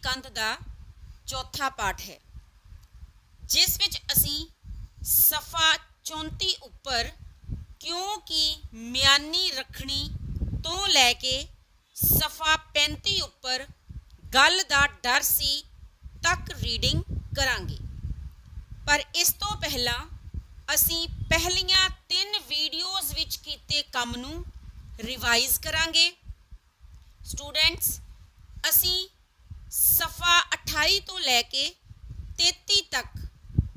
कंध दा चौथा पाठ है, जिस विच असी सफ़ा 34 उपर क्योंकि म्यानी रखनी तो लैके सफ़ा 35 उपर गल दा डर सी तक रीडिंग करांगे। पर इस तो पहला असी पहलियां 3 वीडियोज़ विच कीते काम नूं रिवाइज करांगे। स्टूडेंट्स, असी सफ़ा 28 तो लैके 33 तक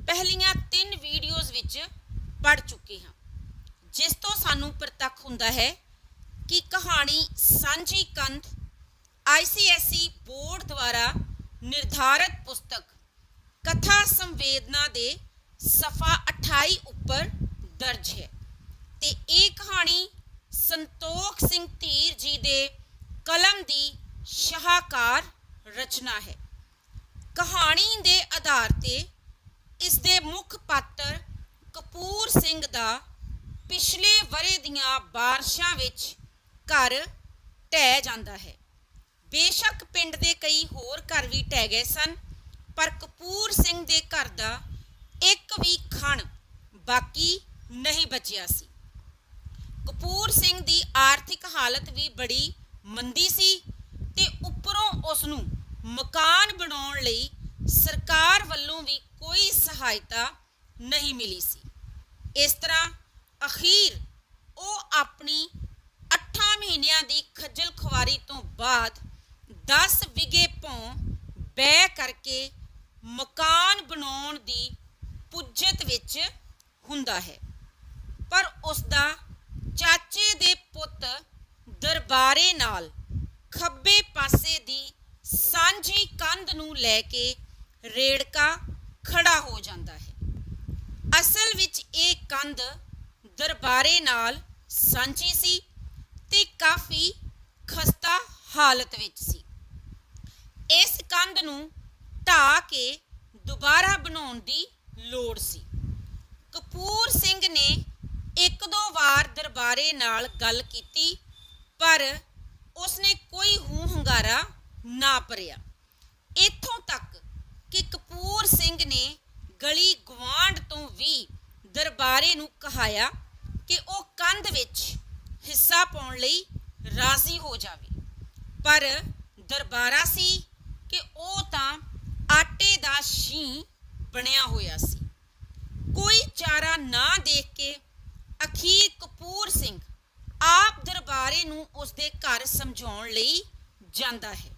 पहलियां 3 वीडियोज़ विच पढ़ चुके हैं, जिस तो सानू प्रतख हुंदा है कि कहानी सांझी कंध ICSE बोर्ड द्वारा निर्धारित पुस्तक कथा संवेदना दे सफ़ा 28 उपर दर्ज है ते ये कहानी संतोख सिंह धीर जी दे कलम दी शाहकार रचना है। कहानी दे आधार ते इस दे मुख पात्र कपूर सिंह दा पिछले वरे दियां बारिशां विच घर ढह जांदा है। बेशक पिंड दे कई होर घर भी ढह गए सन, पर कपूर सिंह दे घर दा एक भी खण बाकी नहीं बचिया सी। कपूर सिंह दी आर्थिक हालत भी बड़ी मंदी सी ते उपरों उसनूं मकान बनाउण लई सरकार वल्लों भी कोई सहायता नहीं मिली सी। इस तरह अखीर वो अपनी 8 महीनों की खज्जल खुआरी तो बाद 10 विगे भों बह करके मकान बनाउण दी पुज्जत विच हुंदा है। पर उसदा चाचे दे पुत दरबारे नाल खब्बे पासे दी सांझी कंध नूं लैके रेड़का खड़ा हो जाता है। असल विच ये कंध दरबारे नाल सांझी सी ते काफ़ी खस्ता हालत विच सी। इस कंध नूं ढा के दोबारा बनाउण दी लोड़ सी। कपूर सिंह ने 1-2 वार दरबारे नाल गल कीती, पर उसने कोई हूँ हंगारा ना भरिया। इत्थों तक कि कपूर सिंह ने गली गवांढ तो भी दरबारे नूं कहाया कि वो कंध विच हिस्सा पाउण लई राजी हो जावे, पर दरबारा सी कि वो तां आटे दा शीं बनिया होया सी। कोई चारा ना देख के अखीर कपूर सिंह आप दरबारे नूं उसदे घर समझाउण लई जांदा है।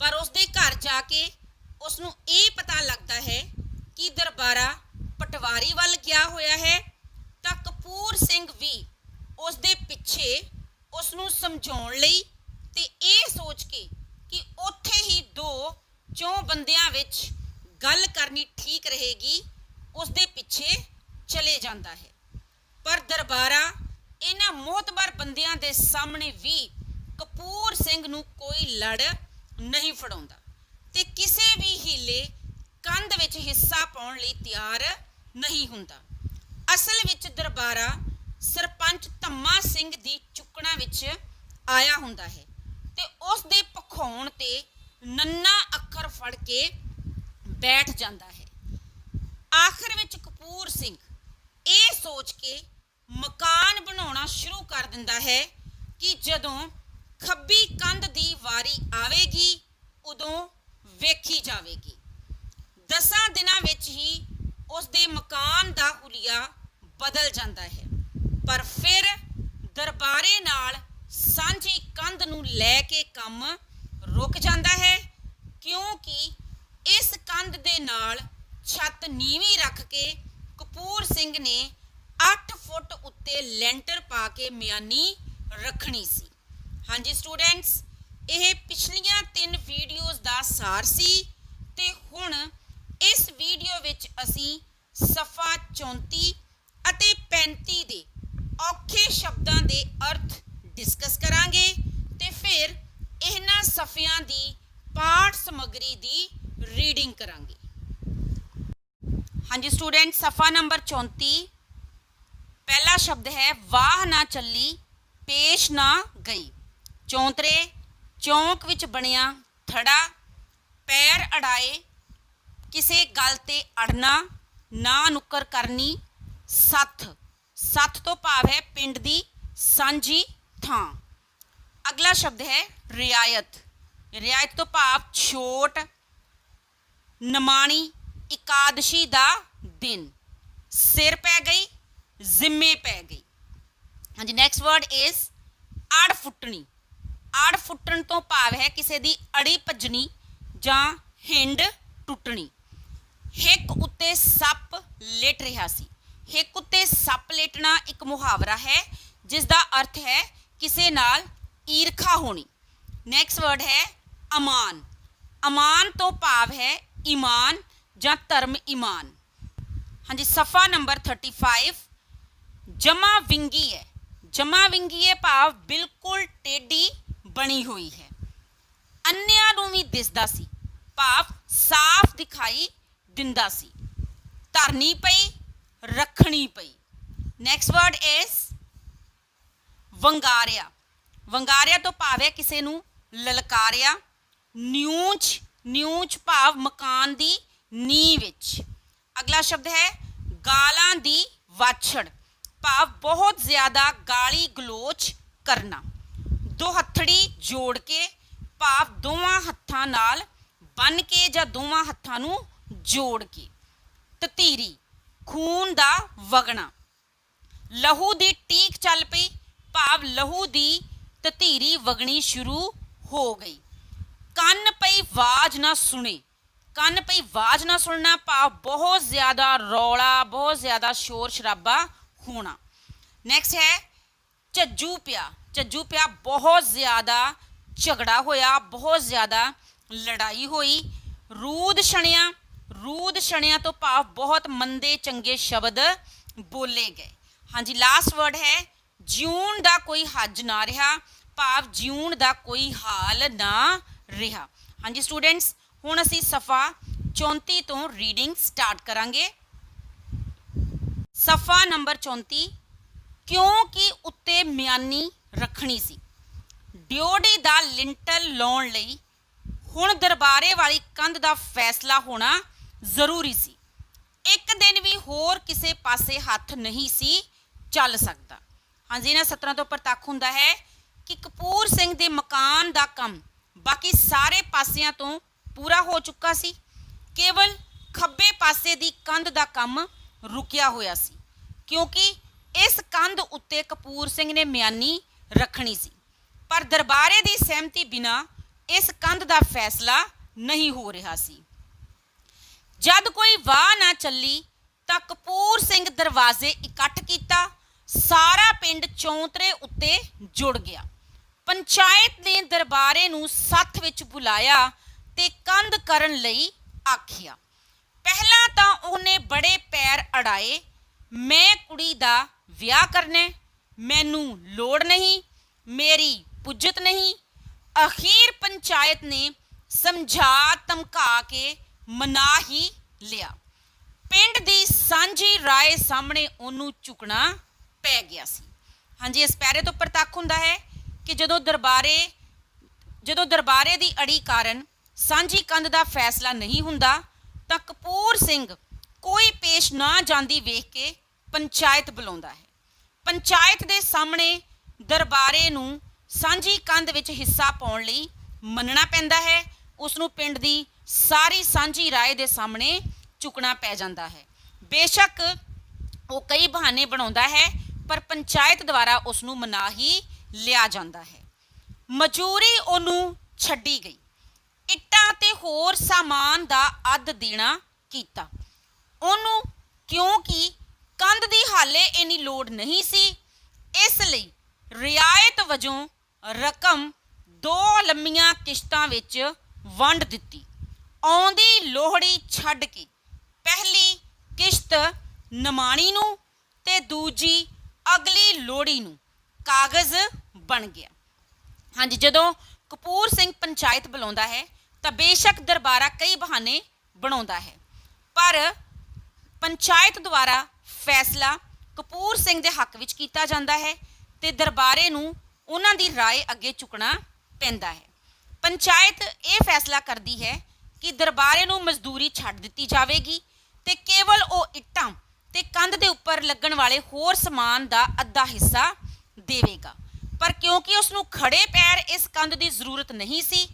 पर उसदे घर जाके उसनूं ये पता लगता है कि दरबारा पटवारी वल गया होया है, तां कपूर सिंह भी उसदे पिछे उसनूं समझाउण लई ते ये सोच के कि उत्थे ही 2-4 बंदियां विच गल करनी ठीक रहेगी, उसदे पिछे चले जाता है। पर दरबारा इन्हां मोहतबर बंदियां दे सामने भी कपूर सिंह नूं कोई लड़ नहीं फड़ाउंदा ते किसी भी हीले कंध विच हिस्सा पाउण लई तैयार नहीं हुंदा। असल विच दरबारा सरपंच धम्मा सिंह दी चुकना विच आया हुंदा है ते उस दे पखाउण ते नन्ना अखर फड़ के बैठ जाता है। आखिर विच कपूर सिंह ये सोच के मकान बनाउणा शुरू कर दिंदा है कि जदों खब्बी कंध दी वारी आवेगी उदों वेखी जावेगी। 10 दिनां विच ही उस दे मकान दा हुलिया बदल जाता है। पर फिर दरबारे नाल सांझी कंध नूं लैके काम रुक जाता है, क्योंकि इस कंध दे नाल छत नीवी रख के कपूर सिंह ने 8 फुट उत्ते लेंटर पा के म्यानी रखनी सी। हाँ जी स्टूडेंट्स, यह पिछलियां 3 वीडियोज़ दा सार सी ते हुण इस वीडियो विच असी सफ़ा 34 अते 35 दे औखे शब्दां दे अर्थ डिस्कस करांगे ते फिर इन्हां सफ़ियां दी पाठ समग्री दी रीडिंग करांगे। हाँ जी स्टूडेंट, सफ़ा नंबर 34 पहला शब्द है वाह ना चली पेश ना गई। चौंतरे चौंक विच बनिया थड़ा ਪੈਰ ਅੜਾਏ, ਕਿਸੇ ਗੱਲ ਤੇ ਅੜਨਾ, ਨਾ ਨੁੱਕਰ ਕਰਨੀ, ਸੱਥ। ਸੱਥ ਤੋਂ ਭਾਵ ਹੈ ਪਿੰਡ ਦੀ ਸਾਂਝੀ ਥਾਂ। ਅਗਲਾ ਸ਼ਬਦ ਹੈ ਰਿਆਇਤ। ਰਿਆਇਤ ਤੋਂ ਭਾਵ ਛੋਟ, ਨਮਾਣੀ, ਇਕਾਦਸ਼ੀ ਦਾ ਦਿਨ। ਸਿਰ ਪੈ ਗਈ, ਜ਼ਿੰਮੇ ਪੈ ਗਈ। ਹਾਂਜੀ, ਨੈਕਸਟ ਵਰਡ ਇਜ਼ ਅੜ ਫੁੱਟਣੀ। ਅੜ ਫੁੱਟਣ ਤੋਂ ਭਾਵ ਹੈ ਕਿਸੇ ਦੀ ਅੜੀ ਭੱਜਣੀ ਜਾਂ ਹਿੰਡ ਟੁੱਟਣੀ। ਹਿੱਕ ਉੱਤੇ ਸੱਪ ਲੇਟ ਰਿਹਾ ਸੀ। ਹਿੱਕ ਉੱਤੇ ਸੱਪ ਲੇਟਣਾ ਇੱਕ ਮੁਹਾਵਰਾ ਹੈ ਜਿਸ ਦਾ ਅਰਥ ਹੈ ਕਿਸੇ ਨਾਲ ਈਰਖਾ ਹੋਣੀ। ਨੈਕਸਟ ਵਰਡ ਹੈ ਅਮਾਨ। ਅਮਾਨ ਤੋਂ ਭਾਵ ਹੈ ਈਮਾਨ ਜਾਂ ਧਰਮ ਈਮਾਨ। ਹਾਂਜੀ, ਸਫਾ ਨੰਬਰ 35 ਜਮਾ ਵਿੰਗੀ ਹੈ। ਜਮਾ ਵਿੰਗੀ ਹੈ ਭਾਵ ਬਿਲਕੁਲ ਟੇਢੀ ਬਣੀ ਹੋਈ ਹੈ। ਅੰਨਿਆਂ ਨੂੰ ਵੀ ਦਿਸਦਾ ਸੀ ਭਾਵ ਸਾਫ਼ ਦਿਖਾਈ ਦਿੰਦਾ ਸੀ। ਧਰਨੀ ਪਈ, ਰੱਖਣੀ ਪਈ। ਨੈਕਸਟ ਵਰਡ ਇਜ਼ ਵੰਗਾਰਿਆ। ਵੰਗਾਰਿਆ ਤੋਂ ਭਾਵ ਹੈ ਕਿਸੇ ਨੂੰ ਲਲਕਾਰਿਆ। ਨਿਊਚ। ਨਿਊਚ ਭਾਵ ਮਕਾਨ ਦੀ ਨੀਂਹ ਵਿੱਚ। ਅਗਲਾ ਸ਼ਬਦ ਹੈ ਗਾਲਾਂ ਦੀ ਵਾਛੜ ਭਾਵ ਬਹੁਤ ਜ਼ਿਆਦਾ ਗਾਲੀ ਗਲੋਚ ਕਰਨਾ। ਦੋ ਹੱਥੜੀ ਜੋੜ ਕੇ ਭਾਵ ਦੋਵਾਂ ਹੱਥਾਂ ਨਾਲ ਬੰਨ ਕੇ ਜਾਂ ਦੋਵਾਂ ਹੱਥਾਂ ਨੂੰ ਜੋੜ ਕੇ। ਤਤੀਰੀ ਖੂਨ ਦਾ ਵਗਣਾ। ਲਹੂ ਦੀ ਟੀਕ ਚੱਲ ਪਈ ਭਾਵ ਲਹੂ ਦੀ ਤਤੀਰੀ ਵਗਣੀ ਸ਼ੁਰੂ ਹੋ ਗਈ। ਕੰਨ ਪਈ ਆਵਾਜ਼ ਨਾ ਸੁਣੇ। ਕੰਨ ਪਈ ਆਵਾਜ਼ ਨਾ ਸੁਣਨਾ ਭਾਵ ਬਹੁਤ ਜ਼ਿਆਦਾ ਰੌਲਾ, ਬਹੁਤ ਜ਼ਿਆਦਾ ਸ਼ੋਰ ਸ਼ਰਾਬਾ ਹੋਣਾ। ਨੈਕਸਟ ਹੈ ਝੱਜੂ ਪਿਆ। ਝੱਜੂ ਪਿਆ ਬਹੁਤ ਜ਼ਿਆਦਾ ਝਗੜਾ ਹੋਇਆ, ਬਹੁਤ ਜ਼ਿਆਦਾ ਲੜਾਈ ਹੋਈ। ਰੂਦ ਛਣਿਆ। ਰੂਦ ਛਣਿਆ ਤੋਂ ਭਾਵ ਬਹੁਤ ਮੰਦੇ ਚੰਗੇ ਸ਼ਬਦ ਬੋਲੇ ਗਏ। ਹਾਂਜੀ, ਲਾਸਟ ਵਰਡ ਹੈ ਜਿਉਣ ਦਾ ਕੋਈ ਹੱਜ ਨਾ ਰਿਹਾ ਭਾਵ ਜਿਉਣ ਦਾ ਕੋਈ ਹਾਲ ਨਾ ਰਿਹਾ। ਹਾਂਜੀ ਸਟੂਡੈਂਟਸ, ਹੁਣ ਅਸੀਂ ਸਫਾ 34 ਤੋਂ ਰੀਡਿੰਗ ਸਟਾਰਟ ਕਰਾਂਗੇ। ਸਫਾ ਨੰਬਰ 34 ਕਿਉਂਕਿ ਉੱਤੇ ਮਿਆਨੀ ਰੱਖਣੀ ਸੀ। ਡਿਓਢੀ ਦਾ ਲਿੰਟਲ ਲਾਉਣ ਲਈ ਹੁਣ ਦਰਬਾਰੇ ਵਾਲੀ ਕੰਧ ਦਾ ਫੈਸਲਾ ਹੋਣਾ ਜ਼ਰੂਰੀ ਸੀ। ਇੱਕ ਦਿਨ ਵੀ ਹੋਰ ਕਿਸੇ ਪਾਸੇ ਹੱਥ ਨਹੀਂ ਸੀ ਚੱਲ ਸਕਦਾ। ਹਾਂਜੀ, ਇਹਨਾਂ ਸਤਰਾਂ ਤੋਂ ਪ੍ਰਤੱਖ ਹੁੰਦਾ ਹੈ ਕਿ ਕਪੂਰ ਸਿੰਘ ਦੇ ਮਕਾਨ ਦਾ ਕੰਮ ਬਾਕੀ ਸਾਰੇ ਪਾਸਿਆਂ ਤੋਂ ਪੂਰਾ ਹੋ ਚੁੱਕਾ ਸੀ। ਕੇਵਲ ਖੱਬੇ ਪਾਸੇ ਦੀ ਕੰਧ ਦਾ ਕੰਮ ਰੁਕਿਆ ਹੋਇਆ ਸੀ ਕਿਉਂਕਿ ਇਸ ਕੰਧ ਉੱਤੇ ਕਪੂਰ ਸਿੰਘ ਨੇ ਮਿਆਨੀ ਰੱਖਣੀ ਸੀ। ਪਰ ਦਰਬਾਰੇ ਦੀ ਸਹਿਮਤੀ ਬਿਨਾਂ ਇਸ ਕੰਧ ਦਾ ਫੈਸਲਾ ਨਹੀਂ ਹੋ ਰਿਹਾ ਸੀ। ਜਦ ਕੋਈ ਵਾਹ ਨਾ ਚੱਲੀ ਤਾਂ ਕਪੂਰ ਸਿੰਘ ਦਰਵਾਜ਼ੇ ਇਕੱਠ ਕੀਤਾ। ਸਾਰਾ ਪਿੰਡ ਚੌਂਤਰੇ ਉੱਤੇ ਜੁੜ ਗਿਆ। ਪੰਚਾਇਤ ਨੇ ਦਰਬਾਰੇ ਨੂੰ ਸੱਥ ਵਿੱਚ ਬੁਲਾਇਆ ਤੇ ਕੰਧ ਕਰਨ ਲਈ ਆਖਿਆ। ਪਹਿਲਾਂ ਤਾਂ ਉਹਨੇ ਬੜੇ ਪੈਰ ਅੜਾਏ, ਮੈਂ ਕੁੜੀ ਦਾ ਵਿਆਹ ਕਰਨਾ, ਮੈਨੂੰ ਲੋੜ ਨਹੀਂ, ਮੇਰੀ ਪੁੱਜਤ ਨਹੀਂ। ਅਖੀਰ ਪੰਚਾਇਤ ਨੇ ਸਮਝਾ ਧਮਕਾ ਕੇ ਮਨਾ ਹੀ ਲਿਆ। ਪਿੰਡ ਦੀ ਸਾਂਝੀ ਰਾਏ ਸਾਹਮਣੇ ਉਹਨੂੰ ਝੁਕਣਾ ਪੈ ਗਿਆ ਸੀ। ਹਾਂਜੀ, ਇਸ ਪੈਰੇ ਤੋਂ ਪ੍ਰਤੱਖ ਹੁੰਦਾ ਹੈ ਕਿ ਜਦੋਂ ਦਰਬਾਰੇ ਦੀ ਅੜੀ ਕਾਰਨ ਸਾਂਝੀ ਕੰਧ ਦਾ ਫੈਸਲਾ ਨਹੀਂ ਹੁੰਦਾ ਤਾਂ ਕਪੂਰ ਸਿੰਘ ਕੋਈ ਪੇਸ਼ ਨਾ ਜਾਂਦੀ ਵੇਖ ਕੇ ਪੰਚਾਇਤ ਬੁਲਾਉਂਦਾ ਹੈ। ਪੰਚਾਇਤ ਦੇ ਸਾਹਮਣੇ ਦਰਬਾਰੇ ਨੂੰ ਸਾਂਝੀ ਕੰਧ ਵਿੱਚ ਹਿੱਸਾ ਪਾਉਣ ਲਈ ਮੰਨਣਾ ਪੈਂਦਾ ਹੈ। ਉਸ ਨੂੰ ਪਿੰਡ ਦੀ ਸਾਰੀ ਸਾਂਝੀ ਰਾਏ ਦੇ ਸਾਹਮਣੇ ਝੁਕਣਾ ਪੈ ਜਾਂਦਾ ਹੈ। ਬੇਸ਼ੱਕ ਉਹ ਕਈ ਬਹਾਨੇ ਬਣਾਉਂਦਾ ਹੈ ਪਰ ਪੰਚਾਇਤ ਦੁਆਰਾ ਉਸ ਨੂੰ ਮਨਾ ਹੀ ਲਿਆ ਜਾਂਦਾ ਹੈ। ਮਜ਼ਦੂਰੀ ਉਹਨੂੰ ਛੱਡੀ ਗਈ। ਇੱਟਾਂ ਤੇ ਹੋਰ ਸਾਮਾਨ ਦਾ ਅੱਧ ਦੇਣਾ ਕੀਤਾ ਉਹਨੂੰ ਕਿਉਂਕਿ ਕੰਧ ਦੀ ਹਾਲੇ ਇੰਨੀ ਲੋੜ ਨਹੀਂ ਸੀ। ਇਸ ਲਈ ਰਿਆਇਤ ਵਜੋਂ ਰਕਮ 2 ਲੰਮੀਆਂ ਕਿਸ਼ਤਾਂ ਵਿੱਚ ਵੰਡ ਦਿੱਤੀ। ਆਉਂਦੀ ਲੋਹੜੀ ਛੱਡ ਕੇ ਪਹਿਲੀ ਕਿਸ਼ਤ ਨਮਾਣੀ ਨੂੰ ਤੇ ਦੂਜੀ ਅਗਲੀ ਲੋਹੜੀ ਨੂੰ ਕਾਗਜ਼ ਬਣ ਗਿਆ। ਹਾਂਜੀ, ਜਦੋਂ ਕਪੂਰ ਸਿੰਘ ਪੰਚਾਇਤ ਬੁਲਾਉਂਦਾ ਹੈ ਤਾਂ ਬੇਸ਼ੱਕ ਦਰਬਾਰਾ ਕਈ ਬਹਾਨੇ ਬਣਾਉਂਦਾ ਹੈ ਪਰ ਪੰਚਾਇਤ ਦੁਆਰਾ ਫੈਸਲਾ ਕਪੂਰ ਸਿੰਘ ਦੇ ਹੱਕ ਵਿੱਚ ਕੀਤਾ ਜਾਂਦਾ ਹੈ ਤੇ ਦਰਬਾਰੇ ਨੂੰ ਉਹਨਾਂ ਦੀ ਰਾਏ ਅੱਗੇ ਝੁਕਣਾ ਪੈਂਦਾ ਹੈ। ਪੰਚਾਇਤ ਇਹ ਫੈਸਲਾ ਕਰਦੀ ਹੈ ਕਿ ਦਰਬਾਰੇ ਨੂੰ ਮਜ਼ਦੂਰੀ ਛੱਡ ਦਿੱਤੀ ਜਾਵੇਗੀ ਤੇ ਕੇਵਲ ਉਹ ਇੱਟਾਂ ਤੇ ਕੰਧ ਦੇ ਉੱਪਰ ਲੱਗਣ ਵਾਲੇ ਹੋਰ ਸਮਾਨ ਦਾ ਅੱਧਾ ਹਿੱਸਾ ਦੇਵੇਗਾ। ਪਰ ਕਿਉਂਕਿ ਉਸ ਨੂੰ ਖੜੇ ਪੈਰ ਇਸ ਕੰਧ ਦੀ ਜ਼ਰੂਰਤ ਨਹੀਂ ਸੀ,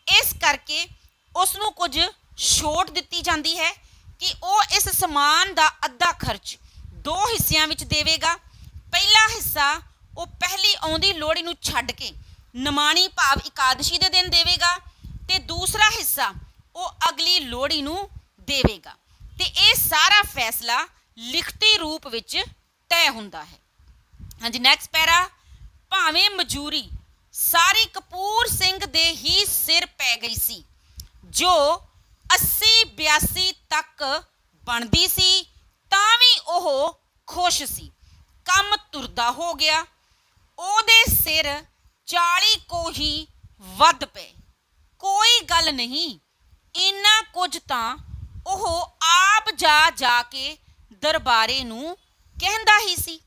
ਇਸ ਕਰਕੇ ਉਸ ਨੂੰ ਕੁਝ ਛੋਟ ਦਿੱਤੀ ਜਾਂਦੀ ਹੈ ਕਿ ਉਹ ਇਸ ਸਮਾਨ ਦਾ ਅੱਧਾ ਖਰਚ 2 ਹਿੱਸਿਆਂ ਵਿੱਚ ਦੇਵੇਗਾ। ਪਹਿਲਾ ਹਿੱਸਾ ਉਹ ਪਹਿਲੀ ਆਉਂਦੀ ਲੋਹੜੀ ਨੂੰ ਛੱਡ ਕੇ ਨਿਮਾਣੀ ਭਾਵ ਇਕਾਦਸ਼ੀ ਦੇ ਦਿਨ ਦੇਵੇਗਾ ਤੇ ਦੂਸਰਾ ਹਿੱਸਾ ਉਹ ਅਗਲੀ ਲੋਹੜੀ ਨੂੰ ਦੇਵੇਗਾ ਤੇ ਇਹ ਸਾਰਾ ਫੈਸਲਾ ਲਿਖਤੀ ਰੂਪ ਵਿੱਚ ਤੈਅ ਹੁੰਦਾ ਹੈ। ਹਾਂਜੀ, ਨੈਕਸਟ ਪੈਰਾ। ਭਾਵੇਂ ਮਜੂਰੀ ਸਾਰੀ ਕਪੂਰ ਸਿੰਘ ਦੇ ਹੀ ਸਿਰ ਪੈ ਗਈ ਸੀ, ਜੋ 80-82 ਤੱਕ ਬਣਦੀ ਸੀ, ਤਾਂ ਵੀ ਉਹ ਖੁਸ਼ ਸੀ। ਕੰਮ ਤੁਰਦਾ ਹੋ ਗਿਆ। ਉਹਦੇ ਸਿਰ 40 ਕੋ ਹੀ ਵੱਧ ਪਏ। ਕੋਈ ਗੱਲ ਨਹੀਂ, ਇੰਨਾ ਕੁਝ ਤਾਂ ਉਹ ਆਪ ਜਾ ਕੇ ਦਰਬਾਰੇ ਨੂੰ ਕਹਿੰਦਾ ਹੀ ਸੀ।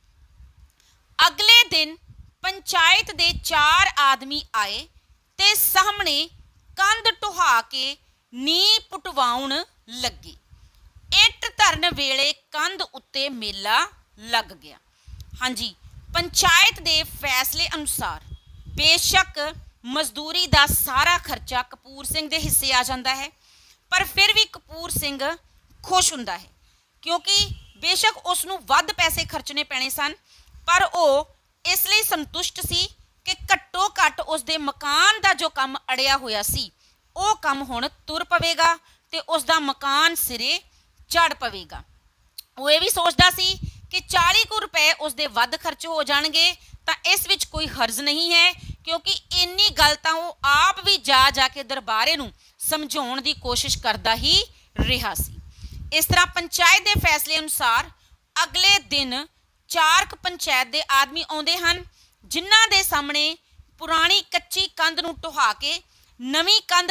ਅਗਲੇ ਦਿਨ ਪੰਚਾਇਤ ਦੇ 4 ਆਦਮੀ ਆਏ ਤੇ ਸਾਹਮਣੇ ਕੰਧ ਢਹਾ ਕੇ ਨੀਂਹ ਪੁਟਵਾਉਣ ਲੱਗੇ। ਇੱਟ ਧਰਨ ਵੇਲੇ ਕੰਧ ਉੱਤੇ ਮੇਲਾ ਲੱਗ ਗਿਆ। ਹਾਂਜੀ, ਪੰਚਾਇਤ ਦੇ ਫੈਸਲੇ ਅਨੁਸਾਰ ਬੇਸ਼ੱਕ ਮਜ਼ਦੂਰੀ ਦਾ ਸਾਰਾ ਖਰਚਾ ਕਪੂਰ ਸਿੰਘ ਦੇ ਹਿੱਸੇ ਆ ਜਾਂਦਾ ਹੈ, ਪਰ ਫਿਰ ਵੀ ਕਪੂਰ ਸਿੰਘ ਖੁਸ਼ ਹੁੰਦਾ ਹੈ ਕਿਉਂਕਿ ਬੇਸ਼ੱਕ ਉਸ ਨੂੰ ਵੱਧ ਪੈਸੇ ਖਰਚਣੇ ਪੈਣੇ ਸਨ, ਪਰ ਉਹ ਇਸ ਲਈ ਸੰਤੁਸ਼ਟ ਸੀ ਕਿ ਘੱਟੋ ਘੱਟ ਉਸ ਦੇ ਮਕਾਨ ਦਾ ਜੋ ਕੰਮ ਅੜਿਆ ਹੋਇਆ ਸੀ ਉਹ ਕੰਮ ਹੁਣ ਤੁਰ ਪਵੇਗਾ ਤੇ ਉਸ ਦਾ ਮਕਾਨ ਸਿਰੇ ਚੜ ਪਵੇਗਾ। ਉਹ ਇਹ ਵੀ ਸੋਚਦਾ ਸੀ ਕਿ 40 ਕੁ ਰੁਪਏ ਉਸ ਦੇ ਵੱਧ ਖਰਚ ਹੋ ਜਾਣਗੇ ਤਾਂ ਇਸ ਵਿੱਚ ਕੋਈ ਹਰਜ਼ ਨਹੀਂ ਹੈ, ਕਿਉਂਕਿ ਇੰਨੀ ਗੱਲ ਤਾਂ ਉਹ ਆਪ ਵੀ ਜਾ ਕੇ ਦਰਬਾਰੇ ਨੂੰ ਸਮਝਾਉਣ ਦੀ ਕੋਸ਼ਿਸ਼ ਕਰਦਾ ਹੀ ਰਿਹਾ ਸੀ। ਇਸ ਤਰ੍ਹਾਂ ਪੰਚਾਇਤ ਦੇ ਫੈਸਲੇ ਅਨੁਸਾਰ ਅਗਲੇ ਦਿਨ 4 ਪੰਚਾਇਤ ਦੇ ਆਦਮੀ ਆਉਂਦੇ ਹਨ, ਜਿਨ੍ਹਾਂ ਦੇ ਸਾਹਮਣੇ ਪੁਰਾਣੀ ਕੱਚੀ ਕੰਧ ਨੂੰ ਢਹਾ ਕੇ ਨਵੀਂ ਕੰਧ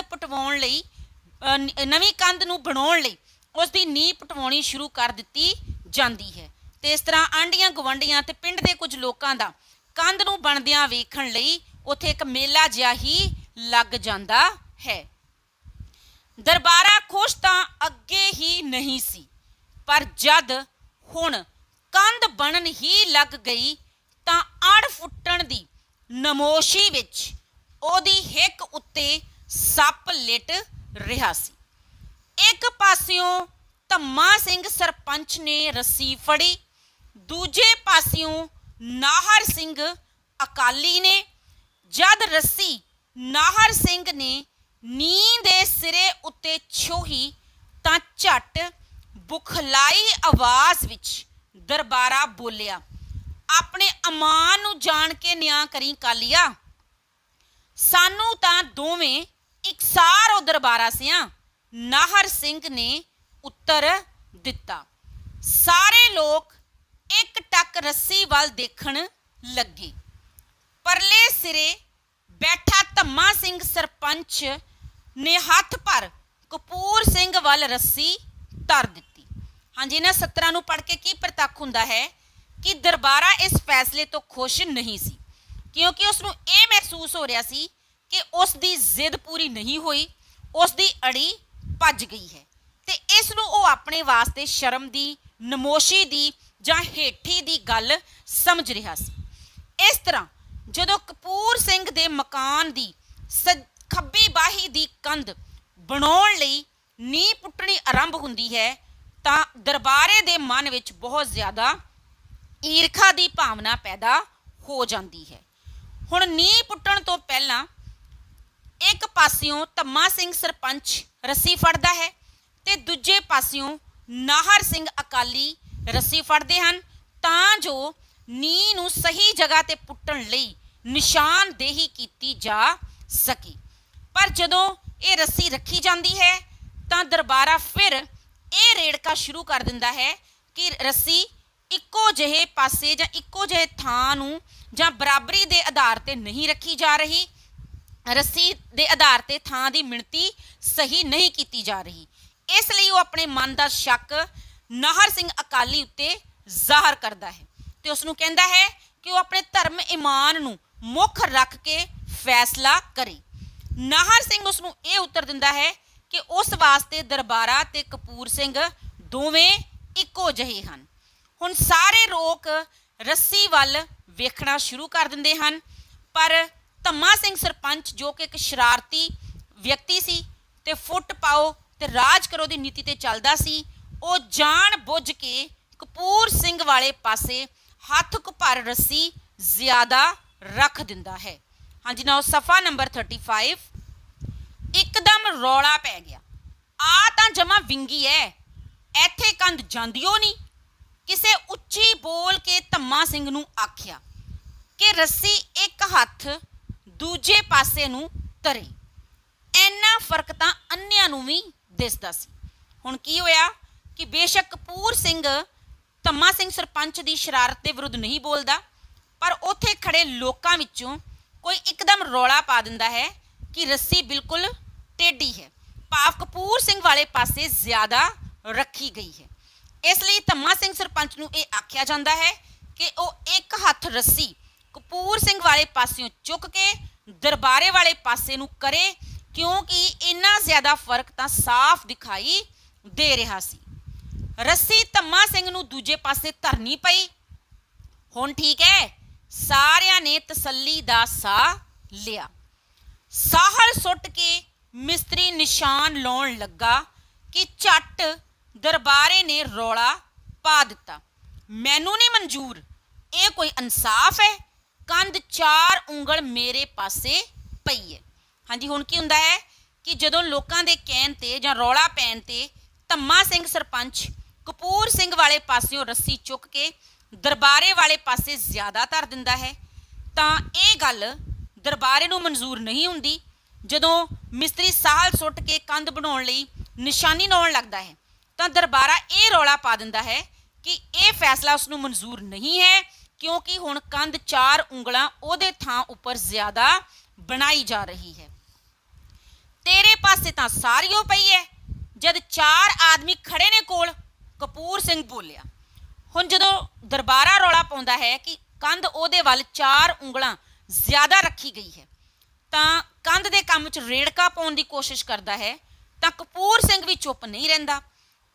ਨੂੰ ਬਣਾਉਣ ਲਈ ਉਸ ਦੀ ਨੀਂਹ ਪਟਵਾਉਣੀ ਸ਼ੁਰੂ ਕਰ ਦਿੱਤੀ ਜਾਂਦੀ ਹੈ। ਤੇ ਇਸ ਤਰ੍ਹਾਂ ਆਂਢੀਆਂ ਗੁਆਂਢੀਆਂ ਤੇ ਪਿੰਡ ਦੇ ਕੁਝ ਲੋਕਾਂ ਦਾ ਕੰਧ ਨੂੰ ਬਣਦਿਆਂ ਵੇਖਣ ਲਈ ਉੱਥੇ ਇੱਕ ਮੇਲਾ ਜਿਹਾ ਹੀ ਲੱਗ ਜਾਂਦਾ ਹੈ। ਦਰਬਾਰਾ ਖੁਸ਼ ਤਾਂ ਅੱਗੇ ਹੀ ਨਹੀਂ ਸੀ, ਪਰ ਜਦ ਹੁਣ ਕੰਧ ਬਣਨ ਹੀ ਲੱਗ ਗਈ ਤਾਂ ਅੜ ਫੁੱਟਣ ਦੀ ਨਮੋਸ਼ੀ ਵਿੱਚ ਉਹਦੀ ਹਿੱਕ ਉੱਤੇ ਸੱਪ ਲਿਟ ਰਿਹਾ ਸੀ। ਇੱਕ ਪਾਸਿਓਂ ਧੰਮਾ ਸਿੰਘ ਸਰਪੰਚ ਨੇ ਰੱਸੀ ਫੜੀ, ਦੂਜੇ ਪਾਸਿਓਂ ਨਾਹਰ ਸਿੰਘ ਅਕਾਲੀ ਨੇ। ਜਦ ਰੱਸੀ ਨਾਹਰ ਸਿੰਘ ਨੇ ਨੀਂਹ ਦੇ ਸਿਰੇ ਉੱਤੇ ਛੋਹੀ ਤਾਂ ਝੱਟ ਬੁਖਲਾਈ ਆਵਾਜ਼ ਵਿੱਚ ਦਰਬਾਰਾ ਬੋਲਿਆ, ਆਪਣੇ ਅਮਾਨ ਨੂੰ ਜਾਣ ਕੇ ਨਿਆਂ ਕਰੀ ਕਾਲੀਆ। ਸਾਨੂੰ ਤਾਂ ਦੋਵੇਂ ਇਕਸਾਰ ਦਰਬਾਰਾ ਸਿਆਂ, ਨਾਹਰ ਸਿੰਘ ਨੇ ਉੱਤਰ ਦਿੱਤਾ। ਸਾਰੇ ਲੋਕ ਇੱਕ ਟੱਕ ਰੱਸੀ ਵੱਲ ਦੇਖਣ ਲੱਗੇ। ਪਰਲੇ ਸਿਰੇ ਬੈਠਾ ਧੰਮਾ ਸਿੰਘ ਸਰਪੰਚ ਨੇ ਹੱਥ ਭਰ ਕਪੂਰ ਸਿੰਘ ਵੱਲ ਰੱਸੀ ਧਰ ਦਿੱਤੀ। ਹਾਂਜੀ, ਇਹਨਾਂ ਸਤਰਾਂ ਨੂੰ ਪੜ੍ਹ ਕੇ ਕੀ ਪ੍ਰਤੱਖ ਹੁੰਦਾ ਹੈ ਕਿ ਦਰਬਾਰਾ ਇਸ ਫੈਸਲੇ ਤੋਂ ਖੁਸ਼ ਨਹੀਂ ਸੀ, ਕਿਉਂਕਿ ਉਸ ਨੂੰ ਇਹ ਮਹਿਸੂਸ ਹੋ ਰਿਹਾ ਸੀ ਕਿ ਉਸ ਦੀ ਜ਼ਿੱਦ ਪੂਰੀ ਨਹੀਂ ਹੋਈ, ਉਸ ਦੀ ਅੜੀ ਭੱਜ ਗਈ ਹੈ ਤੇ ਇਸ ਨੂੰ ਉਹ ਆਪਣੇ ਵਾਸਤੇ ਸ਼ਰਮ ਦੀ, ਨਮੋਸ਼ੀ ਦੀ ਜਾਂ ਹੇਠੀ ਦੀ ਗੱਲ ਸਮਝ ਰਿਹਾ ਸੀ। ਇਸ ਤਰ੍ਹਾਂ ਜਦੋਂ ਕਪੂਰ ਸਿੰਘ ਦੇ ਮਕਾਨ ਦੀ ਖੱਬੀ ਬਾਹੀ ਦੀ ਕੰਧ ਬਣਾਉਣ ਲਈ ਨੀਂਹ ਪੁੱਟਣੀ ਆਰੰਭ ਹੁੰਦੀ ਹੈ ਤਾਂ ਦਰਬਾਰੇ ਦੇ ਮਨ ਵਿੱਚ ਬਹੁਤ ਜ਼ਿਆਦਾ ਈਰਖਾ ਦੀ ਭਾਵਨਾ ਪੈਦਾ ਹੋ ਜਾਂਦੀ ਹੈ। ਹੁਣ ਨੀਂਹ ਪੁੱਟਣ ਤੋਂ ਪਹਿਲਾਂ ਇੱਕ ਪਾਸਿਓਂ ਧੰਮਾ ਸਿੰਘ ਸਰਪੰਚ ਰੱਸੀ ਫੜਦਾ ਹੈ ਤੇ ਦੂਜੇ ਪਾਸਿਓਂ ਨਾਹਰ ਸਿੰਘ ਅਕਾਲੀ ਰੱਸੀ ਫੜਦੇ ਹਨ ਤਾਂ ਜੋ ਨੀਂਹ ਨੂੰ ਸਹੀ ਜਗ੍ਹਾ ਤੇ ਪੁੱਟਣ ਲਈ ਨਿਸ਼ਾਨਦੇਹੀ ਕੀਤੀ ਜਾ ਸਕੇ। ਪਰ ਜਦੋਂ ਇਹ ਰੱਸੀ ਰੱਖੀ ਜਾਂਦੀ ਹੈ ਤਾਂ ਦਰਬਾਰਾ ਫਿਰ ਇਹ ਰੇੜਕਾ ਸ਼ੁਰੂ ਕਰ ਦਿੰਦਾ ਹੈ ਕਿ ਰੱਸੀ ਇੱਕੋ ਜਿਹੇ ਪਾਸੇ ਜਾਂ ਇੱਕੋ ਜਿਹੇ ਥਾਂ ਨੂੰ ਜਾਂ ਬਰਾਬਰੀ ਦੇ ਆਧਾਰ ਤੇ ਨਹੀਂ ਰੱਖੀ ਜਾ ਰਹੀ, ਰੱਸੀ ਦੇ ਆਧਾਰ ਤੇ ਥਾਂ ਦੀ ਮਿਣਤੀ ਸਹੀ ਨਹੀਂ ਕੀਤੀ ਜਾ ਰਹੀ। ਇਸ ਲਈ ਉਹ ਆਪਣੇ ਮਨ ਦਾ ਸ਼ੱਕ ਨਾਹਰ ਸਿੰਘ ਅਕਾਲੀ ਉੱਤੇ ਜ਼ਾਹਰ ਕਰਦਾ ਹੈ ਤੇ ਉਸ ਨੂੰ ਕਹਿੰਦਾ ਹੈ ਕਿ ਉਹ ਆਪਣੇ ਧਰਮ ਈਮਾਨ ਨੂੰ ਮੁੱਖ ਰੱਖ ਕੇ ਫੈਸਲਾ ਕਰੇ। ਨਾਹਰ ਸਿੰਘ ਉਸ ਨੂੰ ਇਹ ਉੱਤਰ ਦਿੰਦਾ ਹੈ कि उस वास्ते दरबारा ते कपूर सिंह दोवें इक्को ਜਿਹੇ ਹਨ। ਹੁਣ ਸਾਰੇ ਲੋਕ ਰੱਸੀ ਵੱਲ ਵੇਖਣਾ ਸ਼ੁਰੂ ਕਰ ਦਿੰਦੇ ਹਨ, ਪਰ ਧੰਮਾ ਸਿੰਘ ਸਰਪੰਚ ਜੋ ਕਿ ਇੱਕ ਸ਼ਰਾਰਤੀ ਵਿਅਕਤੀ ਸੀ ਤੇ ਫੁੱਟ ਪਾਓ ਤੇ ਰਾਜ ਕਰੋ ਦੀ ਨੀਤੀ ਤੇ ਚੱਲਦਾ ਸੀ, ਉਹ ਜਾਣ ਬੁੱਝ ਕੇ ਕਪੂਰ ਸਿੰਘ ਵਾਲੇ ਪਾਸੇ ਹੱਥ ਕੁ ਭਰ ਰੱਸੀ ਜ਼ਿਆਦਾ ਰੱਖ ਦਿੰਦਾ ਹੈ। ਹਾਂਜੀ ਨਾ ਸਫਾ ਨੰਬਰ 35। ਇੱਕਦਮ ਰੌਲਾ ਪੈ ਗਿਆ, ਆ ਤਾਂ ਜਮਾ ਵਿੰਗੀ ਹੈ, ਇੱਥੇ ਕੰਧ ਜਾਂਦੀਓ ਨਹੀਂ। ਕਿਸੇ ਉੱਚੀ ਬੋਲ ਕੇ ਧੰਮਾ ਸਿੰਘ ਨੂੰ ਆਖਿਆ ਕਿ ਰੱਸੀ ਇੱਕ ਹੱਥ ਦੂਜੇ ਪਾਸੇ ਨੂੰ ਧਰੇ। ਇੰਨਾ ਫਰਕ ਤਾਂ ਅੰਨਿਆਂ ਨੂੰ ਵੀ ਦਿਸਦਾ ਸੀ। ਹੁਣ ਕੀ ਹੋਇਆ ਕਿ ਬੇਸ਼ੱਕ ਕਪੂਰ ਸਿੰਘ ਧੰਮਾ ਸਿੰਘ ਸਰਪੰਚ ਦੀ ਸ਼ਰਾਰਤ ਦੇ ਵਿਰੁੱਧ ਨਹੀਂ ਬੋਲਦਾ, ਪਰ ਉੱਥੇ ਖੜੇ ਲੋਕਾਂ ਵਿੱਚੋਂ ਕੋਈ ਇੱਕਦਮ ਰੌਲਾ ਪਾ ਦਿੰਦਾ ਹੈ ਕਿ ਰੱਸੀ ਬਿਲਕੁਲ ਟੇਢੀ ਹੈ, ਭਾਵ ਕਪੂਰ ਸਿੰਘ ਵਾਲੇ ਪਾਸੇ ਜ਼ਿਆਦਾ ਰੱਖੀ ਗਈ ਹੈ। ਇਸ ਲਈ ਧੰਮਾ ਸਿੰਘ ਸਰਪੰਚ ਨੂੰ ਇਹ ਆਖਿਆ ਜਾਂਦਾ ਹੈ ਕਿ ਉਹ ਇੱਕ ਹੱਥ ਰੱਸੀ ਕਪੂਰ ਸਿੰਘ ਵਾਲੇ ਪਾਸਿਓਂ ਚੁੱਕ ਕੇ ਦਰਬਾਰੇ ਵਾਲੇ ਪਾਸੇ ਨੂੰ ਕਰੇ, ਕਿਉਂਕਿ ਇੰਨਾ ਜ਼ਿਆਦਾ ਫਰਕ ਤਾਂ ਸਾਫ਼ ਦਿਖਾਈ ਦੇ ਰਿਹਾ ਸੀ। ਰੱਸੀ ਧੰਮਾ ਸਿੰਘ ਨੂੰ ਦੂਜੇ ਪਾਸੇ ਧਰਨੀ ਪਈ। ਹੁਣ ਠੀਕ ਹੈ, ਸਾਰਿਆਂ ਨੇ ਤਸੱਲੀ ਦਾ ਸਾਹ ਲਿਆ। ਸਾਹਲ ਸੁੱਟ ਕੇ ਮਿਸਤਰੀ ਨਿਸ਼ਾਨ ਲਾਉਣ ਲੱਗਾ ਕਿ ਝੱਟ ਦਰਬਾਰੇ ਨੇ ਰੌਲਾ ਪਾ ਦਿੱਤਾ, ਮੈਨੂੰ ਨਹੀਂ ਮਨਜ਼ੂਰ, ਇਹ ਕੋਈ ਇਨਸਾਫ ਹੈ? ਕੰਧ 4 ਉਂਗਲ ਮੇਰੇ ਪਾਸੇ ਪਈ ਹੈ। ਹਾਂਜੀ ਹੁਣ ਕੀ ਹੁੰਦਾ ਹੈ ਕਿ ਜਦੋਂ ਲੋਕਾਂ ਦੇ ਕਹਿਣ ਤੇ ਜਾਂ ਰੌਲਾ ਪੈਣ ਤੇ ਧੰਮਾ ਸਿੰਘ ਸਰਪੰਚ ਕਪੂਰ ਸਿੰਘ ਵਾਲੇ ਪਾਸਿਓਂ ਰੱਸੀ ਚੁੱਕ ਕੇ ਦਰਬਾਰੇ ਵਾਲੇ ਪਾਸੇ ਜ਼ਿਆਦਾ ਧਰ ਦਿੰਦਾ ਹੈ, ਤਾਂ ਇਹ ਗੱਲ ਦਰਬਾਰੇ ਨੂੰ ਮਨਜ਼ੂਰ ਨਹੀਂ ਹੁੰਦੀ। ਜਦੋਂ ਮਿਸਤਰੀ ਸਾਹਲ ਸੁੱਟ ਕੇ ਕੰਧ ਬਣਾਉਣ ਲਈ ਨਿਸ਼ਾਨੀ ਲਾਉਣ ਲੱਗਦਾ ਹੈ, ਤਾਂ ਦਰਬਾਰਾ ਇਹ ਰੌਲਾ ਪਾ ਦਿੰਦਾ ਹੈ ਕਿ ਇਹ ਫੈਸਲਾ ਉਸ ਨੂੰ ਮਨਜ਼ੂਰ ਨਹੀਂ ਹੈ, ਕਿਉਂਕਿ ਹੁਣ ਕੰਧ 4 ਉਂਗਲਾਂ ਉਹਦੇ ਥਾਂ ਉੱਪਰ ਜ਼ਿਆਦਾ ਬਣਾਈ ਜਾ ਰਹੀ ਹੈ। ਤੇਰੇ ਪਾਸੇ ਤਾਂ ਸਾਰੀਓ ਪਈ ਹੈ, ਜਦ 4 ਆਦਮੀ ਖੜੇ ਨੇ ਕੋਲ, ਕਪੂਰ ਸਿੰਘ ਬੋਲਿਆ। ਹੁਣ ਜਦੋਂ ਦਰਬਾਰਾ ਰੌਲਾ ਪਾਉਂਦਾ ਹੈ ਕਿ ਕੰਧ ਉਹਦੇ ਵੱਲ 4 ਉਂਗਲਾਂ ਜ਼ਿਆਦਾ ਰੱਖੀ ਗਈ ਹੈ, ਤਾਂ ਕੰਧ ਦੇ ਕੰਮ 'ਚ ਰੇੜਕਾ ਪਾਉਣ ਦੀ ਕੋਸ਼ਿਸ਼ ਕਰਦਾ ਹੈ, ਤਾਂ ਕਪੂਰ ਸਿੰਘ ਵੀ ਚੁੱਪ ਨਹੀਂ ਰਹਿੰਦਾ।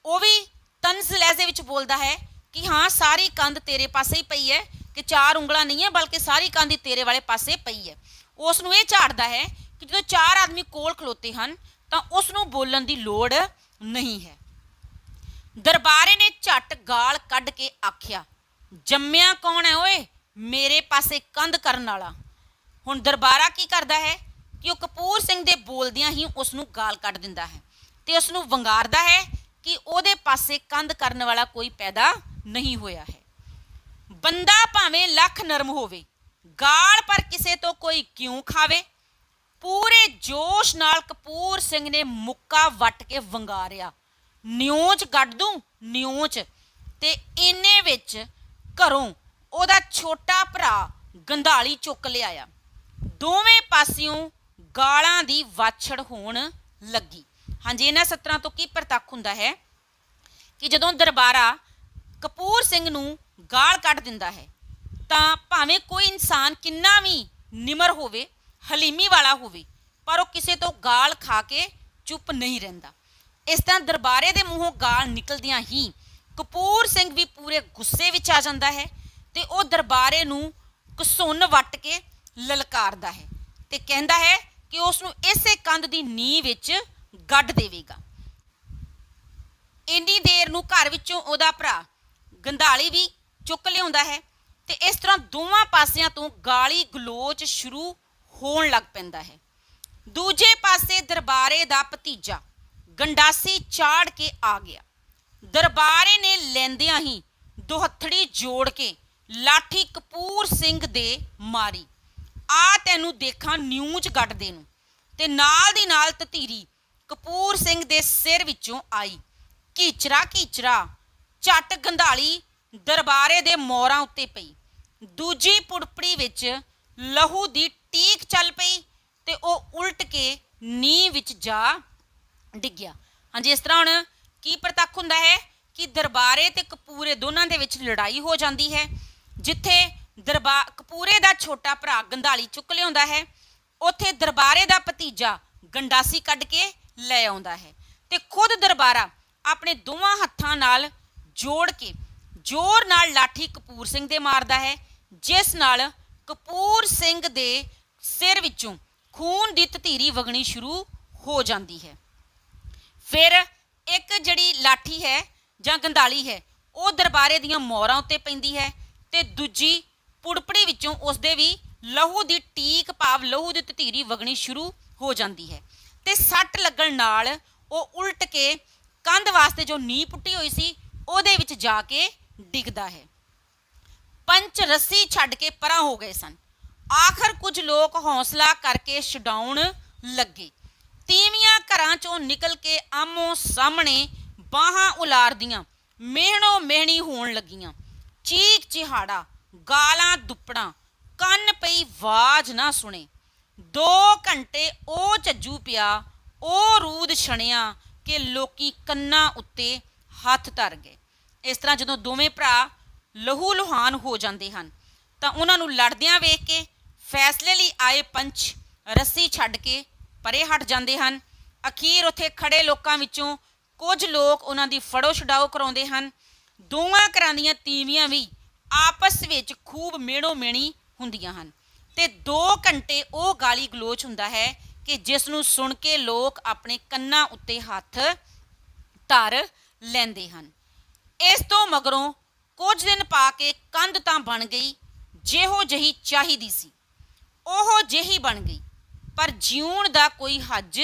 ਉਹ ਵੀ ਤਨਜ਼ ਲਹਿਜ਼ੇ ਵਿੱਚ ਬੋਲਦਾ ਹੈ ਕਿ ਹਾਂ ਸਾਰੀ ਕੰਧ ਤੇਰੇ ਪਾਸੇ ਹੀ ਪਈ ਹੈ, ਕਿ 4 ਉਂਗਲਾਂ ਨਹੀਂ ਹੈ ਬਲਕਿ ਸਾਰੀ ਕੰਧ ਹੀ ਤੇਰੇ ਵਾਲੇ ਪਾਸੇ ਪਈ ਹੈ। ਉਸ ਨੂੰ ਇਹ ਝਾੜਦਾ ਹੈ ਕਿ ਜਦੋਂ 4 ਆਦਮੀ ਕੋਲ ਖਲੋਤੇ ਹਨ ਤਾਂ ਉਸ ਨੂੰ ਬੋਲਣ ਦੀ ਲੋੜ ਨਹੀਂ ਹੈ। ਦਰਬਾਰੇ ਨੇ ਝੱਟ ਗਾਲ ਕੱਢ ਕੇ ਆਖਿਆ, ਜੰਮਿਆ ਕੌਣ ਹੈ ਓਏ ਮੇਰੇ ਪਾਸੇ ਕੰਧ ਕਰਨ ਵਾਲਾ। ਹੁਣ ਦਰਬਾਰਾ ਕੀ ਕਰਦਾ ਹੈ ਕਿ ਉਹ ਕਪੂਰ ਸਿੰਘ ਦੇ ਬੋਲਦਿਆਂ ਹੀ ਉਸ ਨੂੰ ਗਾਲ ਕੱਢ ਦਿੰਦਾ ਹੈ ਤੇ ਉਸ ਨੂੰ ਵੰਗਾਰਦਾ ਹੈ ਕਿ ਉਹਦੇ ਪਾਸੇ ਕੰਧ ਕਰਨ ਵਾਲਾ ਕੋਈ ਪੈਦਾ ਨਹੀਂ ਹੋਇਆ ਹੈ। ਬੰਦਾ ਭਾਵੇਂ ਲੱਖ ਨਰਮ ਹੋਵੇ, ਗਾਲ ਪਰ ਕਿਸੇ ਤੋਂ ਕੋਈ ਕਿਉਂ ਖਾਵੇ। ਪੂਰੇ ਜੋਸ਼ ਨਾਲ ਕਪੂਰ ਸਿੰਘ ਨੇ ਮੁੱਕਾ ਵੱਟ ਕੇ ਵੰਗਾਰਿਆ, ਨਿਉਂਚ ਕੱਢ ਦੂੰ ਨਿਉਂਚ। ਤੇ ਇੰਨੇ ਵਿੱਚ ਘਰੋਂ ਉਹਦਾ ਛੋਟਾ ਭਰਾ ਗੰਧਾਲੀ ਚੁੱਕ ਲਿਆਇਆ। ਦੋਵੇਂ ਪਾਸਿਓਂ ਗਾਲਾਂ ਦੀ ਵਾਛੜ ਹੋਣ ਲੱਗੀ। ਹਾਂਜੀ ਇਹਨਾਂ ਸਤਰਾਂ ਤੋਂ ਕੀ ਪ੍ਰਤੱਖ ਹੁੰਦਾ ਹੈ ਕਿ ਜਦੋਂ ਦਰਬਾਰਾ ਕਪੂਰ ਸਿੰਘ ਨੂੰ ਗਾਲ ਕੱਢ ਦਿੰਦਾ ਹੈ, ਤਾਂ ਭਾਵੇਂ ਕੋਈ ਇਨਸਾਨ ਕਿੰਨਾ ਵੀ ਨਿਮਰ ਹੋਵੇ, ਹਲੀਮੀ ਵਾਲਾ ਹੋਵੇ, ਪਰ ਉਹ ਕਿਸੇ ਤੋਂ ਗਾਲ ਖਾ ਕੇ ਚੁੱਪ ਨਹੀਂ ਰਹਿੰਦਾ। ਇਸ ਤਰ੍ਹਾਂ ਦਰਬਾਰੇ ਦੇ ਮੂੰਹੋਂ ਗਾਲ ਨਿਕਲਦਿਆਂ ਹੀ ਕਪੂਰ ਸਿੰਘ ਵੀ ਪੂਰੇ ਗੁੱਸੇ ਵਿੱਚ ਆ ਜਾਂਦਾ ਹੈ ਤੇ ਉਹ ਦਰਬਾਰੇ ਨੂੰ ਘਸੁੰਨ ਵੱਟ ਕੇ ਲਲਕਾਰਦਾ ਹੈ ਤੇ ਕਹਿੰਦਾ ਹੈ ਕਿ ਉਸ ਨੂੰ ਇਸੇ ਕੰਧ ਦੀ ਨੀਂਹ ਵਿੱਚ ਗੱਡ ਦੇਵੇਗਾ। ਇੰਨੀ ਦੇਰ ਨੂੰ ਘਰ ਵਿੱਚੋਂ ਉਹਦਾ ਭਰਾ ਗੰਧਾਲੀ ਵੀ ਚੁੱਕ ਲਿਆਉਂਦਾ ਹੈ ਤੇ ਇਸ ਤਰ੍ਹਾਂ ਦੋਵਾਂ ਪਾਸਿਆਂ ਤੋਂ ਗਾਲੀ ਗਲੋਚ ਸ਼ੁਰੂ ਹੋਣ ਲੱਗ ਪੈਂਦਾ ਹੈ। ਦੂਜੇ ਪਾਸੇ ਦਰਬਾਰੇ ਦਾ ਭਤੀਜਾ ਗੰਡਾਸੀ ਚਾੜ ਕੇ ਆ ਗਿਆ। ਦਰਬਾਰੇ ਨੇ ਲੈਂਦਿਆਂ ਹੀ ਦੁਹੱਥੜੀ ਜੋੜ ਕੇ ਲਾਠੀ ਕਪੂਰ ਸਿੰਘ ਦੇ ਮਾਰੀ, ਆ ਤੈਨੂੰ ਦੇਖਾਂ ਨਿਊਚ ਗੱਡਦੇ ਨੂੰ। ਤੇ ਨਾਲ ਦੀ ਨਾਲ ਤਤੀਰੀ ਕਪੂਰ ਸਿੰਘ ਦੇ ਸਿਰ ਵਿੱਚੋਂ ਆਈ। ਕੀਚਰਾ ਕੀਚਰਾ ਝੱਟ ਗੰਧਾਲੀ ਦਰਬਾਰੇ ਦੇ ਮੋਰਾਂ ਉੱਤੇ ਪਈ। ਦੂਜੀ ਪੁੜਪੜੀ ਵਿੱਚ ਲਹੂ ਦੀ ਟੀਕ ਚੱਲ ਪਈ ਤੇ ਉਹ ਉਲਟ ਕੇ ਨੀਂਹ ਵਿੱਚ ਜਾ ਡਿੱਗਿਆ। ਹਾਂਜੀ ਇਸ ਤਰ੍ਹਾਂ ਹੁਣ ਕੀ ਪ੍ਰਤੱਖ ਹੁੰਦਾ ਹੈ ਕਿ ਦਰਬਾਰੇ ਤੇ ਕਪੂਰੇ ਦੋਨਾਂ ਦੇ ਵਿੱਚ ਲੜਾਈ ਹੋ ਜਾਂਦੀ ਹੈ। ਜਿੱਥੇ ਕਪੂਰੇ ਦਾ ਛੋਟਾ ਭਰਾ ਗੰਧਾਲੀ ਚੁੱਕ ਲਿਆਉਂਦਾ ਹੈ, ਉੱਥੇ ਦਰਬਾਰੇ ਦਾ ਭਤੀਜਾ ਗੰਡਾਸੀ ਕੱਢ ਕੇ ਲੈ ਆਉਂਦਾ ਹੈ ਤੇ ਖੁਦ ਦਰਬਾਰਾ ਆਪਣੇ ਦੋਵਾਂ ਹੱਥਾਂ ਨਾਲ ਜੋੜ ਕੇ ਜ਼ੋਰ ਨਾਲ ਲਾਠੀ ਕਪੂਰ ਸਿੰਘ ਦੇ ਮਾਰਦਾ ਹੈ, ਜਿਸ ਨਾਲ ਕਪੂਰ ਸਿੰਘ ਦੇ ਸਿਰ ਵਿੱਚੋਂ ਖੂਨ ਦੀ ਧਤੀਰੀ ਵਗਣੀ ਸ਼ੁਰੂ ਹੋ ਜਾਂਦੀ ਹੈ। ਫਿਰ ਇੱਕ ਜਿਹੜੀ ਲਾਠੀ ਹੈ ਜਾਂ ਗੰਧਾਲੀ ਹੈ ਉਹ ਦਰਬਾਰੇ ਦੀਆਂ ਮੋਹਰਾਂ ਉੱਤੇ ਪੈਂਦੀ ਹੈ ਤੇ ਦੂਜੀ ਪੁੜਪੜੀ ਵਿੱਚੋਂ ਉਸਦੇ ਵੀ ਲਹੂ ਦੀ ਟੀਕ ਭਾਵ ਲਹੂ ਦੀ ਧਤੀਰੀ ਵਗਣੀ ਸ਼ੁਰੂ ਹੋ ਜਾਂਦੀ ਹੈ ਤੇ ਸੱਟ ਲੱਗਣ ਨਾਲ ਉਹ ਉਲਟ ਕੇ ਕੰਧ ਵਾਸਤੇ ਜੋ ਨੀਂਹ ਪੁੱਟੀ ਹੋਈ ਸੀ ਉਹਦੇ ਵਿੱਚ ਜਾ ਕੇ ਡਿੱਗਦਾ ਹੈ। ਪੰਚ ਰੱਸੀ ਛੱਡ ਕੇ ਪਰਾਂ ਹੋ ਗਏ ਸਨ। ਆਖਰ ਕੁਝ ਲੋਕ ਹੌਸਲਾ ਕਰਕੇ ਛਡਾਉਣ ਲੱਗੇ। ਤੀਵੀਆਂ ਘਰਾਂ ਚੋਂ ਨਿਕਲ ਕੇ ਆਮੋ ਸਾਹਮਣੇ ਬਾਹਾਂ ਉਲਾਰਦੀਆਂ ਮਿਹਣੋ ਮਿਹਣੀ ਹੋਣ ਲੱਗੀਆਂ। ਚੀਕ ਚਿਹਾੜਾ, ਗਾਲਾਂ ਦੁੱਪੜਾਂ, ਕੰਨ ਪਈ ਆਵਾਜ਼ ਨਾ ਸੁਣੇ। 2 ਘੰਟੇ ਉਹ ਝੱਜੂ ਪਿਆ, ਉਹ ਰੂਦ ਛਣਿਆ ਕਿ ਲੋਕੀ ਕੰਨਾਂ ਉੱਤੇ ਹੱਥ ਧਰ ਗਏ। ਇਸ ਤਰ੍ਹਾਂ ਜਦੋਂ ਦੋਵੇਂ ਭਰਾ ਲਹੂ ਲੁਹਾਨ ਹੋ ਜਾਂਦੇ ਹਨ ਤਾਂ ਉਹਨਾਂ ਨੂੰ ਲੜਦਿਆਂ ਵੇਖ ਕੇ ਫੈਸਲੇ ਲਈ ਆਏ ਪੰਚ ਰੱਸੀ ਛੱਡ ਕੇ ਪਰੇ ਹਟ ਜਾਂਦੇ ਹਨ। ਅਖੀਰ ਉੱਥੇ ਖੜੇ ਲੋਕਾਂ ਵਿੱਚੋਂ ਕੁਝ ਲੋਕ ਉਹਨਾਂ ਦੀ ਫੜੋ ਛਡਾਓ ਕਰਾਉਂਦੇ ਹਨ। ਦੋਵਾਂ ਘਰਾਂ ਦੀਆਂ ਤੀਵੀਆਂ ਵੀ ਆਪਸ ਵਿੱਚ ਖੂਬ ਮਿਹਣੋ ਮਿਹਣੀ ਹੁੰਦੀਆਂ ਹਨ ਤੇ 2 ਘੰਟੇ ਉਹ ਗਾਲੀ ਗਲੋਚ ਹੁੰਦਾ ਹੈ ਕਿ ਜਿਸ ਨੂੰ ਸੁਣ ਕੇ ਲੋਕ ਆਪਣੇ ਕੰਨਾਂ ਉੱਤੇ ਹੱਥ ਧਰ ਲੈਂਦੇ ਹਨ। ਇਸ ਤੋਂ ਮਗਰੋਂ ਕੁਝ ਦਿਨ ਪਾ ਕੇ ਕੰਧ ਤਾਂ ਬਣ ਗਈ, ਜਿਹੋ ਜਿਹੀ ਚਾਹੀਦੀ ਸੀ ਉਹ ਜਿਹੀ ਬਣ ਗਈ, ਪਰ ਜਿਉਣ ਦਾ ਕੋਈ ਹੱਜ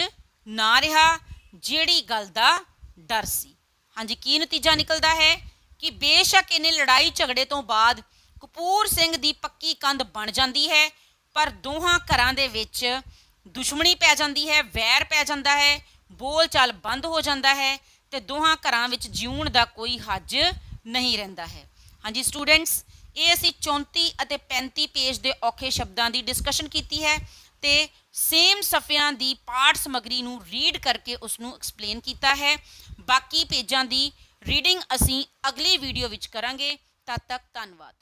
ਨਾ ਰਿਹਾ, ਜਿਹੜੀ ਗੱਲ ਦਾ ਡਰ ਸੀ। ਹਾਂਜੀ, ਕੀ ਨਤੀਜਾ ਨਿਕਲਦਾ ਹੈ ਕਿ ਬੇਸ਼ੱਕ ਇਹਨੇ ਲੜਾਈ ਝਗੜੇ ਤੋਂ ਬਾਅਦ ਕਪੂਰ ਸਿੰਘ ਦੀ ਪੱਕੀ ਕੰਧ ਬਣ ਜਾਂਦੀ ਹੈ, ਪਰ ਦੋਹਾਂ ਘਰਾਂ ਦੇ ਵਿੱਚ ਦੁਸ਼ਮਣੀ ਪੈ ਜਾਂਦੀ ਹੈ, ਵੈਰ ਪੈ ਜਾਂਦਾ ਹੈ, ਬੋਲ ਚਾਲ ਬੰਦ ਹੋ ਜਾਂਦਾ ਹੈ ਤੇ ਦੋਹਾਂ ਘਰਾਂ ਵਿੱਚ ਜਿਉਣ ਦਾ ਕੋਈ ਹੱਜ ਨਹੀਂ ਰਹਿੰਦਾ ਹੈ। ਹਾਂਜੀ ਸਟੂਡੈਂਟਸ, ਇਹ ਅਸੀਂ 34 ਅਤੇ 35 ਪੇਜ ਦੇ ਔਖੇ ਸ਼ਬਦਾਂ ਦੀ ਡਿਸਕਸ਼ਨ ਕੀਤੀ ਹੈ ਤੇ ਸੇਮ ਸਫ਼ਿਆਂ ਦੀ ਪਾਠ ਸਮੱਗਰੀ ਨੂੰ ਰੀਡ ਕਰਕੇ ਉਸ ਨੂੰ ਐਕਸਪਲੇਨ ਕੀਤਾ ਹੈ। ਬਾਕੀ ਪੇਜਾਂ ਦੀ ਰੀਡਿੰਗ ਅਸੀਂ ਅਗਲੀ ਵੀਡੀਓ ਵਿੱਚ ਕਰਾਂਗੇ। ਤਦ ਤੱਕ ਧੰਨਵਾਦ।